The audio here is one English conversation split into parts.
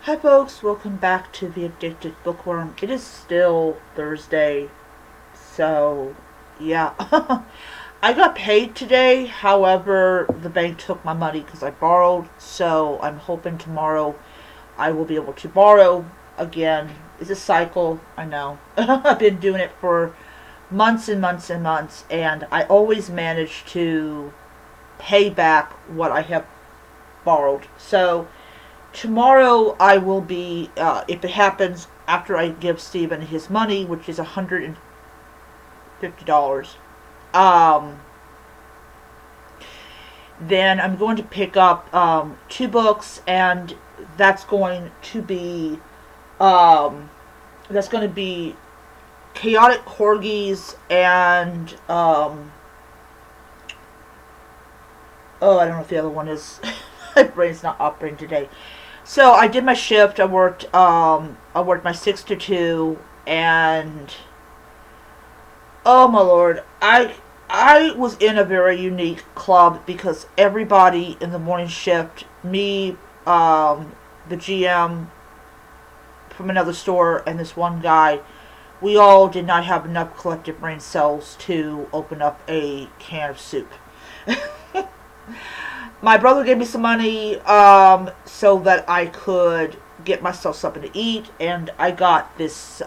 Hi folks, welcome back to The Addicted Bookworm. It is still Thursday, so yeah. I got paid today, however, the bank took my money because I borrowed, so I'm hoping tomorrow I will be able to borrow again. It's a cycle, I know. I've been doing it for months and months and months, and I always manage to pay back what I have borrowed. So tomorrow I will be, if it happens after I give Steven his money, which is $150, um, then I'm going to pick up two books, and that's going to be um, that's going to be Chaotic Corgis and oh, I don't know if the other one is. My brain's not operating today. So I did my shift. I worked my 6 to 2, and oh my lord, I was in a very unique club because everybody in the morning shift, me, the GM from another store, and this one guy, we all did not have enough collective brain cells to open up a can of soup. My brother gave me some money so that I could get myself something to eat, and I got this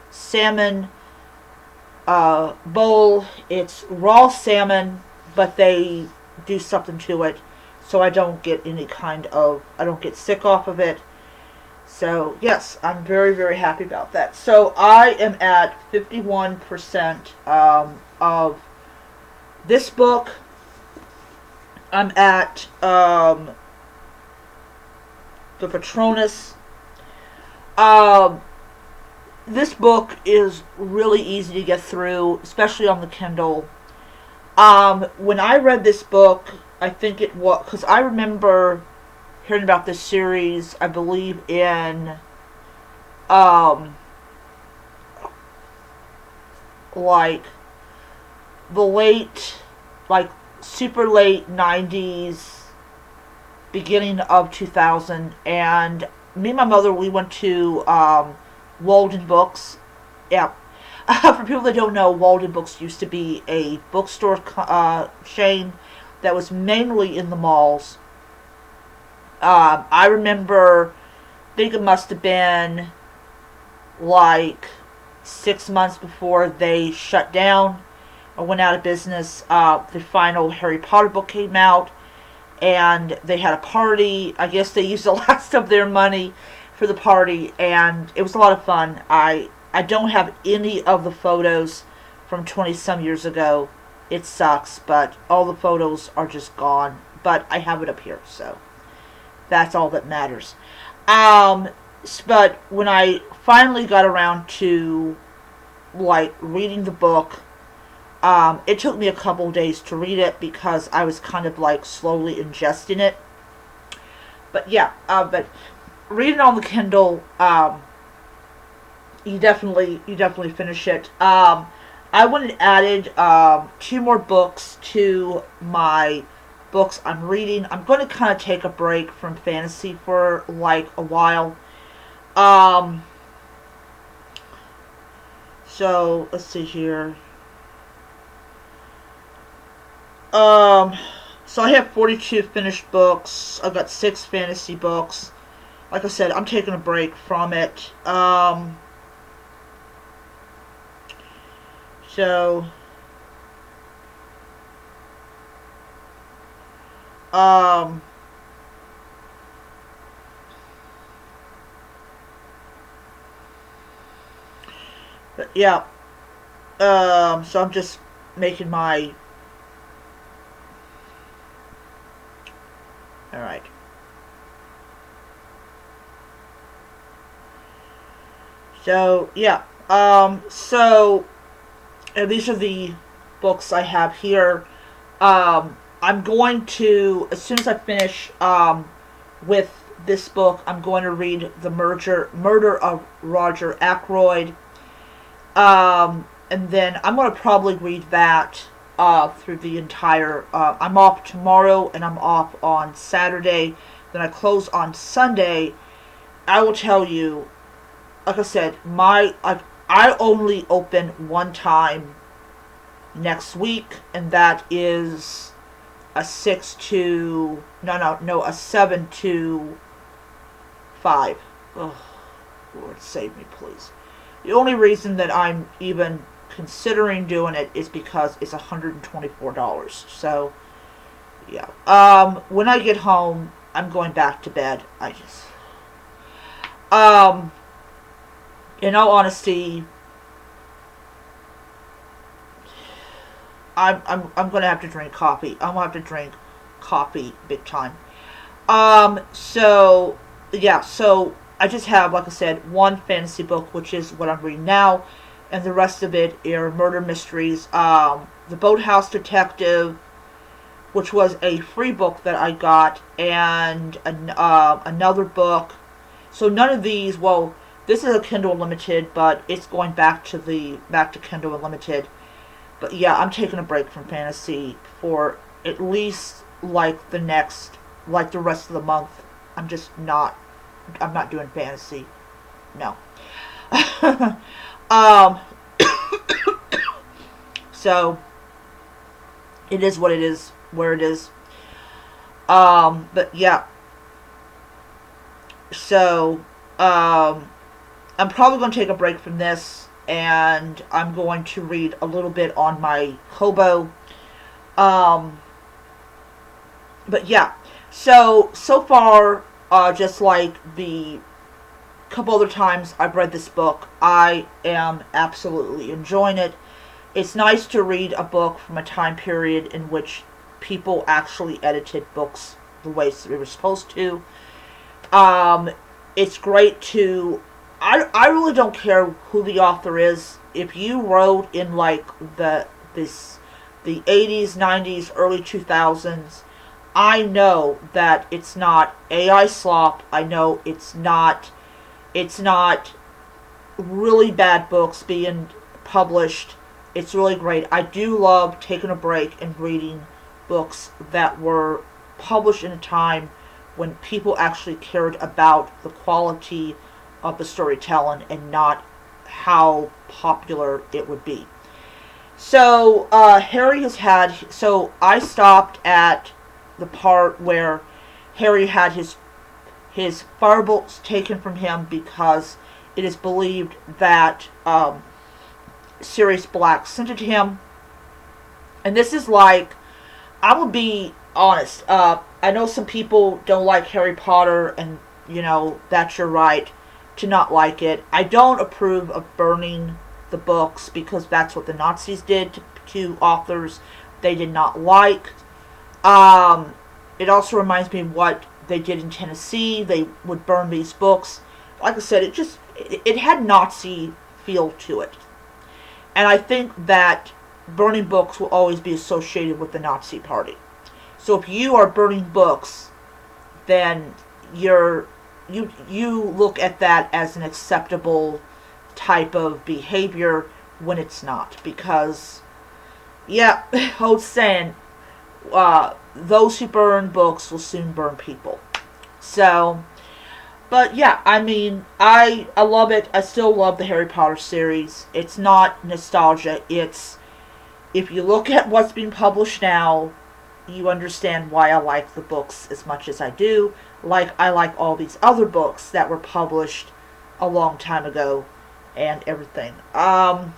salmon bowl. It's raw salmon, but they do something to it so I don't get I don't get sick off of it. So yes, I'm very, very happy about that. So I am at 51% of this book. I'm at the Patronus. Um, this book is really easy to get through, especially on the Kindle. When I read this book, I think it was because I remember hearing about this series. I believe in um, like the late, like super late 90s, beginning of 2000, and me and my mother, we went to Walden Books. Yeah. For people that don't know, Walden Books used to be a bookstore chain that was mainly in the malls. I remember, I think it must have been like 6 months before they shut down or went out of business. The final Harry Potter book came out, and they had a party. I guess they used the last of their money for the party, and it was a lot of fun. I don't have any of the photos from 20 some years ago. It sucks, but all the photos are just gone. But I have it up here, so that's all that matters. Um, but when I finally got around to like reading the book, it took me a couple of days to read it because I was kind of like slowly ingesting it. But yeah, but reading on the Kindle, you definitely finish it. I went and added two more books to my books I'm reading. I'm going to kind of take a break from fantasy for like a while. Um, so let's see here. Um, so I have 42 finished books. I've got 6 fantasy books. Like I said, I'm taking a break from it. So, um, but yeah. So I'm just making my. All right. So yeah. So these are the books I have here. I'm going to, as soon as I finish with this book, I'm going to read the Murder of Roger Ackroyd. And then I'm going to probably read that through the entire. I'm off tomorrow, and I'm off on Saturday. Then I close on Sunday, I will tell you, like I said, I only open one time next week, and that is a 6 to a 7 to 5. Oh, Lord save me, please. The only reason that I'm even considering doing it is because it's $124. So, yeah. When I get home, I'm going back to bed. Um, in all honesty, I'm gonna have to drink coffee. I'm gonna have to drink coffee big time. So yeah, so I just have, like I said, one fantasy book, which is what I'm reading now, and the rest of it are murder mysteries. The Boathouse Detective, which was a free book that I got, and another book. So none of these. Well, this is a Kindle Unlimited, but it's going back to Kindle Unlimited. But yeah, I'm taking a break from fantasy for at least like the rest of the month. I'm just not. I'm not doing fantasy. No. um. So it is what it is, where it is. But yeah. So I'm probably going to take a break from this, and I'm going to read a little bit on my Kobo. Um, but yeah, so far, just like the couple other times I've read this book, I am absolutely enjoying it. It's nice to read a book from a time period in which people actually edited books the way they were supposed to. It's great to. I really don't care who the author is. If you wrote in like the 80s, 90s, early 2000s, I know that it's not AI slop. I know it's not really bad books being published. It's really great. I do love taking a break and reading books that were published in a time when people actually cared about the quality of the storytelling and not how popular it would be. So Harry has had. So I stopped at the part where Harry had his firebolts taken from him because it is believed that Sirius Black sent it to him. And this is like, I will be honest. I know some people don't like Harry Potter, and that's your right to not like it. I don't approve of burning the books because that's what the Nazis did to authors they did not like. It also reminds me of what they did in Tennessee. They would burn these books. Like I said, it had Nazi feel to it. And I think that burning books will always be associated with the Nazi Party. So if you are burning books, then you look at that as an acceptable type of behavior when it's not. Because, yeah, old saying, those who burn books will soon burn people. So, but yeah, I mean, I love it. I still love the Harry Potter series. It's not nostalgia. It's, if you look at what's being published now, you understand why I like the books as much as I do. Like, I like all these other books that were published a long time ago and everything. But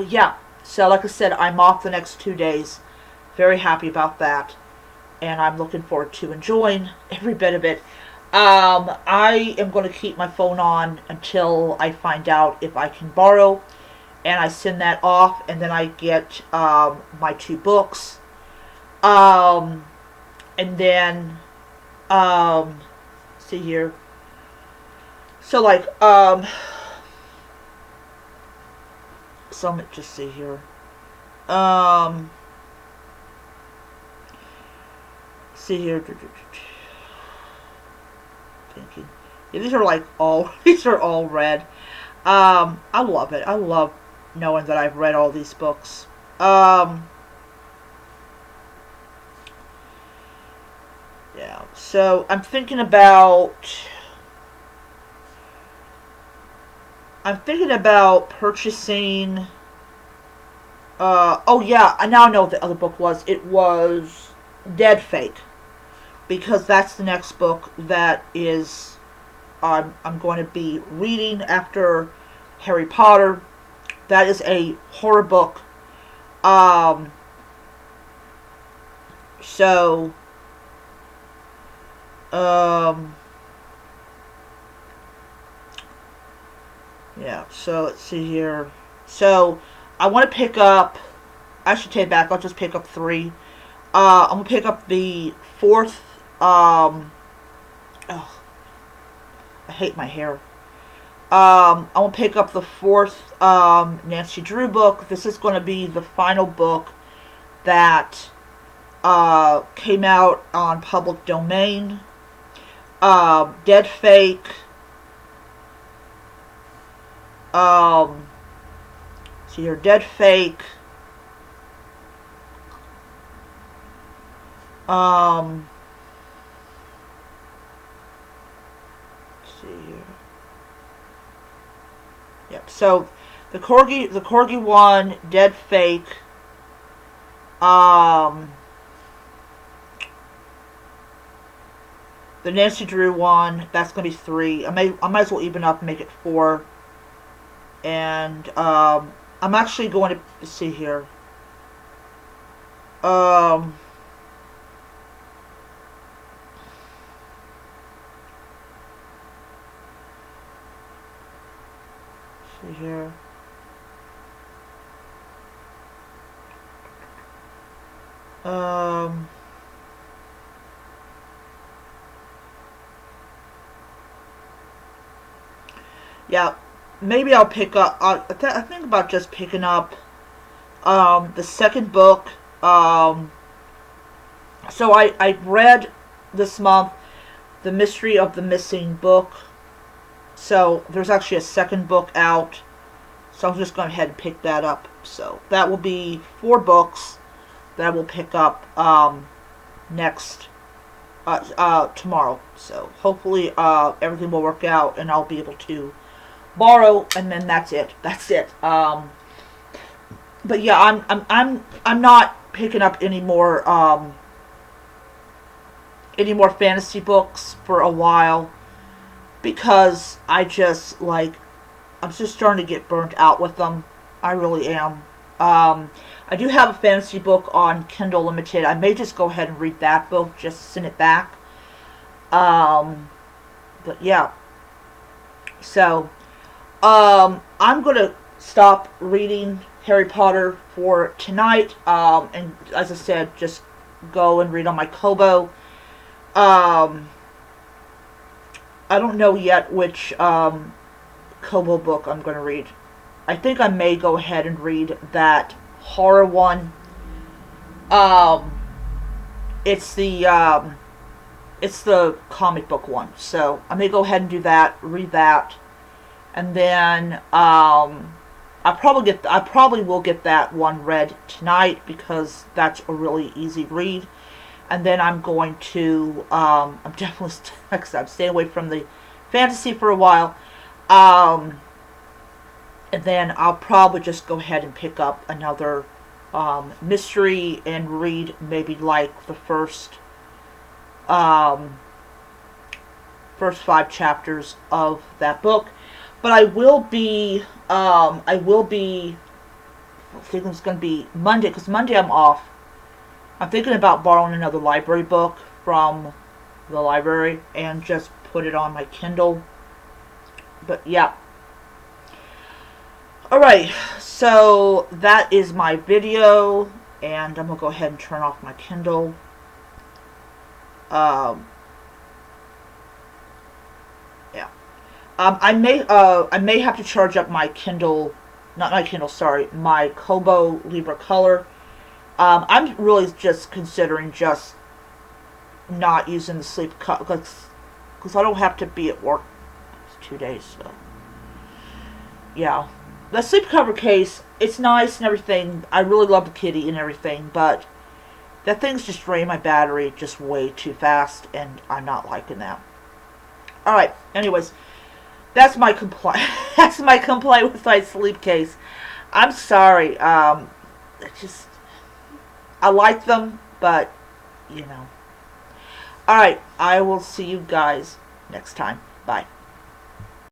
yeah, so like I said, I'm off the next 2 days. Very happy about that. And I'm looking forward to enjoying every bit of it. I am going to keep my phone on until I find out if I can borrow. And I send that off, and then I get my 2 books. And then, see here. So like, so let me just see here. See here. Thinking. Yeah, these are like all, these are all red. I love it. I love knowing that I've read all these books. Yeah, so I'm thinking about I'm thinking about purchasing. Oh yeah, I now know what the other book was. It was Dead Fake, because that's the next book that is I'm going to be reading after Harry Potter. That is a horror book. Um, so, um, yeah, so let's see here. So, I want to pick up, I should take back, I'll just pick up 3. I'm going to pick up the 4th, oh, I hate my hair. I'm going to pick up the 4th, Nancy Drew book. This is going to be the final book that, came out on public domain. Dead Fake. See here, Dead Fake. Let's see here. Yep. So the Corgi one, Dead Fake. The Nancy Drew one, that's gonna be 3. I might as well even up and make it 4. And I'm actually going to see here. See here. Yeah, maybe I'll pick up. I think about just picking up the second book. So I read this month The Mystery of the Missing Book. So there's actually a second book out. So I'm just going ahead and pick that up. So that will be 4 books that I will pick up next tomorrow. So hopefully everything will work out and I'll be able to borrow, and then that's it. But yeah, I'm not picking up any more fantasy books for a while, because I'm just starting to get burnt out with them. I really am. I do have a fantasy book on Kindle Limited. I may just go ahead and read that book, just send it back. But yeah. So, I'm going to stop reading Harry Potter for tonight. And as I said, just go and read on my Kobo. I don't know yet which Kobo book I'm going to read. I think I may go ahead and read that horror one. It's the comic book one. So I may go ahead and do that, read that, and then I probably will get that one read tonight, because that's a really easy read. And then I'm going to I'm definitely I'm staying away from the fantasy for a while. And then I'll probably just go ahead and pick up another mystery and read maybe like the first 5 chapters of that book. But I think it's going to be Monday, because Monday I'm off. I'm thinking about borrowing another library book from the library and just put it on my Kindle. But yeah. Alright, so that is my video, and I'm going to go ahead and turn off my Kindle. Yeah. I may have to charge up my Kindle, not my Kindle, sorry, my Kobo Libra Color. I'm really just considering just not using the sleep cover, because I don't have to be at work. It's 2 days, so yeah. The sleep cover case, it's nice and everything. I really love the kitty and everything, but that thing's just drained my battery just way too fast, and I'm not liking that. Alright, anyways, That's my complaint. That's my complaint with my sleep case. I'm sorry. Just I like them, but you know. All right. I will see you guys next time. Bye.